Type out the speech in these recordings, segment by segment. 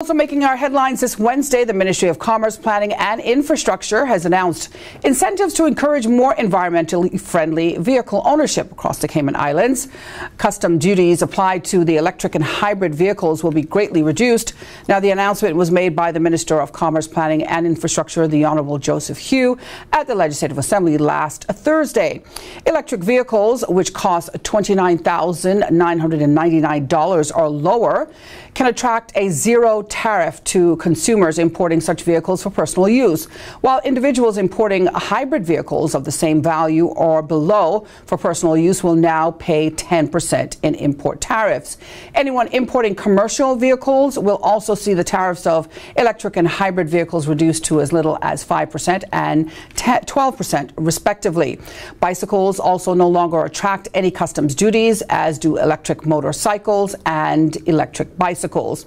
Also making our headlines this Wednesday, the Ministry of Commerce, Planning and Infrastructure has announced incentives to encourage more environmentally friendly vehicle ownership across the Cayman Islands. Custom duties applied to the electric and hybrid vehicles will be greatly reduced. Now, the announcement was made by the Minister of Commerce, Planning and Infrastructure, the Honourable Joseph Hugh, at the Legislative Assembly last Thursday. Electric vehicles, which cost $29,999 or lower, can attract a zero tariff to consumers importing such vehicles for personal use, while individuals importing hybrid vehicles of the same value or below for personal use will now pay 10% in import tariffs. Anyone importing commercial vehicles will also see the tariffs of electric and hybrid vehicles reduced to as little as 5% and 12% respectively. Bicycles also no longer attract any customs duties, as do electric motorcycles and electric bicycles.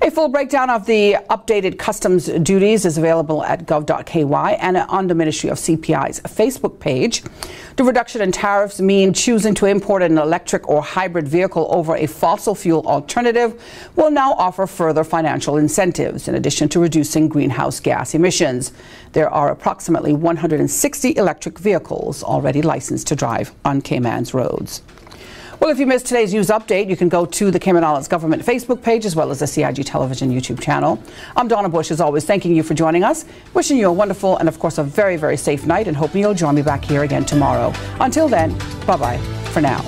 A full breakdown of the updated customs duties is available at gov.ky and on the Ministry of CPI's Facebook page. The reduction in tariffs mean choosing to import an electric or hybrid vehicle over a fossil fuel alternative will now offer further financial incentives, in addition to reducing greenhouse gas emissions. There are approximately 160 electric vehicles already licensed to drive on Cayman's roads. Well, if you missed today's news update, you can go to the Cayman Islands Government Facebook page as well as the CIG Television YouTube channel. I'm Donna Bush, as always, thanking you for joining us, wishing you a wonderful and, of course, a very, very safe night, and hoping you'll join me back here again tomorrow. Until then, bye-bye for now.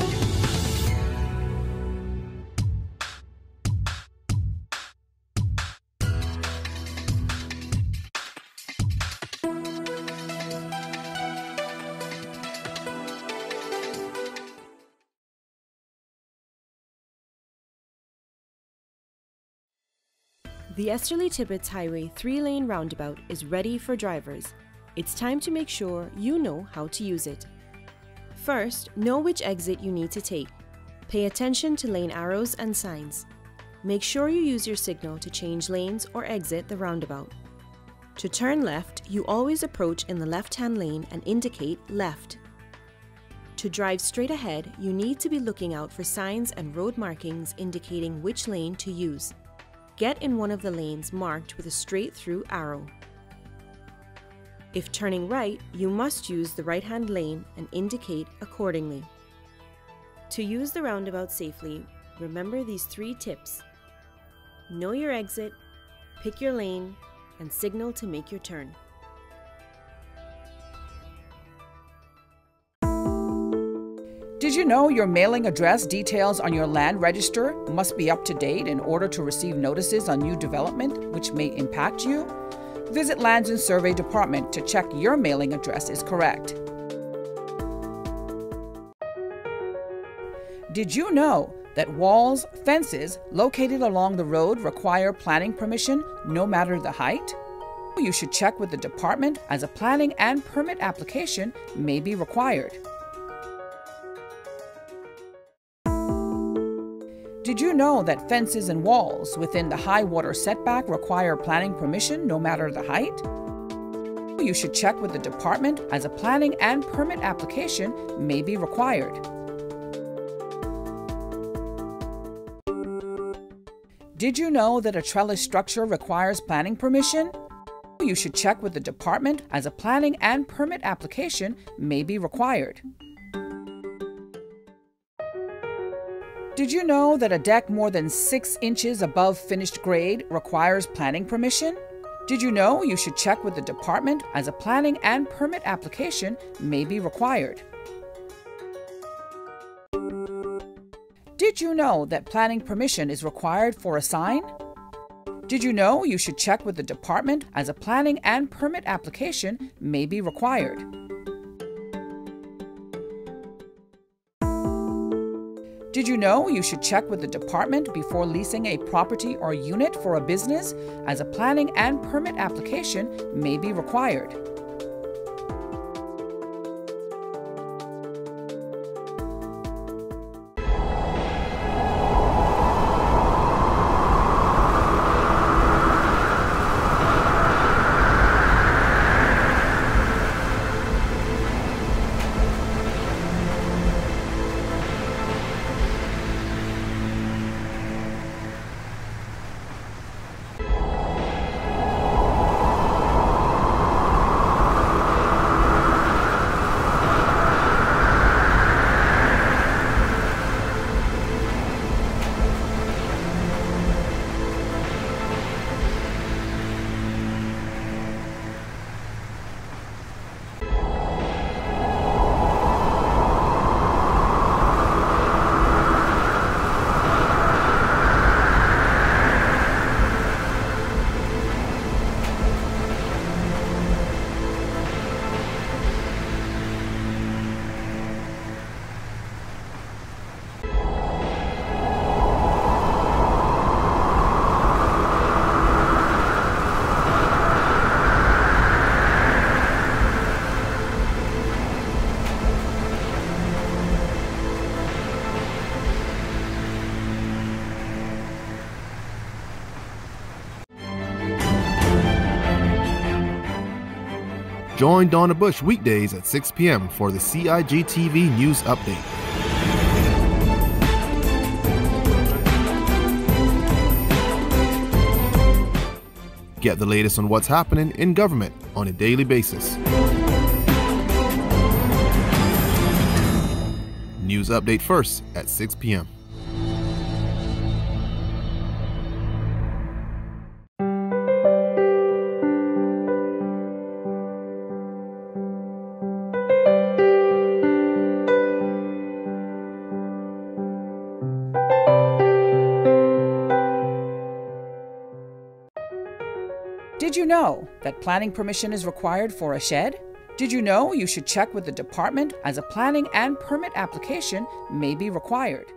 The Esterly-Tibbetts Highway 3-lane roundabout is ready for drivers. It's time to make sure you know how to use it. First, know which exit you need to take. Pay attention to lane arrows and signs. Make sure you use your signal to change lanes or exit the roundabout. To turn left, you always approach in the left-hand lane and indicate left. To drive straight ahead, you need to be looking out for signs and road markings indicating which lane to use. Get in one of the lanes marked with a straight-through arrow. If turning right, you must use the right-hand lane and indicate accordingly. To use the roundabout safely, remember these 3 tips. Know your exit, pick your lane, and signal to make your turn. Did you know your mailing address details on your land register must be up to date in order to receive notices on new development which may impact you? Visit Lands and Survey Department to check your mailing address is correct. Did you know that walls, fences located along the road require planning permission no matter the height? You should check with the department, as a planning and permit application may be required. Did you know that fences and walls within the high water setback require planning permission no matter the height? You should check with the department, as a planning and permit application may be required. Did you know that a trellis structure requires planning permission? You should check with the department, as a planning and permit application may be required. Did you know that a deck more than 6 inches above finished grade requires planning permission? Did you know you should check with the department, as a planning and permit application may be required? Did you know that planning permission is required for a sign? Did you know you should check with the department, as a planning and permit application may be required? Did you know you should check with the department before leasing a property or unit for a business, as a planning and permit application may be required? Join Donna Bush weekdays at 6 p.m. for the CIGTV News Update. Get the latest on what's happening in government on a daily basis. News Update first at 6 p.m. Did you know that planning permission is required for a shed? Did you know you should check with the department as a planning and permit application may be required?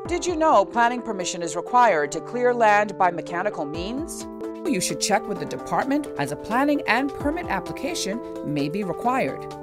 Did you know planning permission is required to clear land by mechanical means? You should check with the department as a planning and permit application may be required.